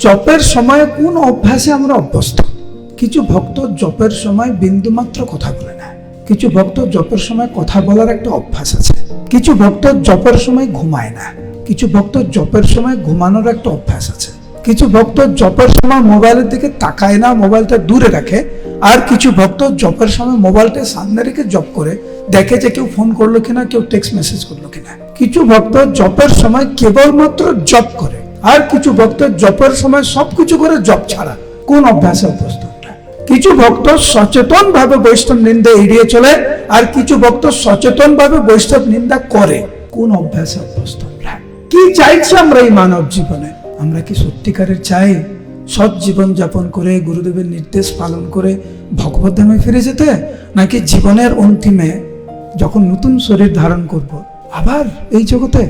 জপের সময় কোন অভ্যাসে আমরা অভ্যস্ত? কিছু ভক্ত জপের সময় বিন্দুমাত্র কথা বলে না। কিছু ভক্ত জপের সময় কথা বলার একটা অভ্যাস আছে। কিছু ভক্ত জপের সময় ঘুমায় না। কিছু ভক্ত জপের সময় ঘুমানোর একটা অভ্যাস আছে। কিছু ভক্ত জপের সময় মোবাইলের দিকে তাকায় না, মোবাইলটা দূরে রাখে। আর কিছু ভক্ত জপের সময় মোবাইলটা সামনে রেখে জপ করে, দেখে যে কেউ ফোন করলো কিনা, কেউ টেক্সট মেসেজ করলো কিনা। কিছু ভক্ত জপের সময় কেবলমাত্র জপ করে, আর কিছু ভক্ত জপের সময় সবকিছু করে জপ ছাড়া। কোন অভ্যাসে অভ্যস্ত? কিছু ভক্ত সচেতন ভাবে বৈষ্ণব নিন্দা এড়িয়ে চলে, আর কিছু ভক্ত সচেতন ভাবে বৈষ্ণব নিন্দা করে। কোন অভ্যাসে অভ্যস্ত আমরা? কি চাইছি আমরা এই মানব জীবনে? আমরা কি সত্যিকারের চাই সৎ জীবন যাপন করে গুরুদেবের নির্দেশ পালন করে ভগবত ধামে ফিরে যেতে, নাকি জীবনের অন্তিমে যখন নতুন শরীর ধারণ করব আবার এই জগতে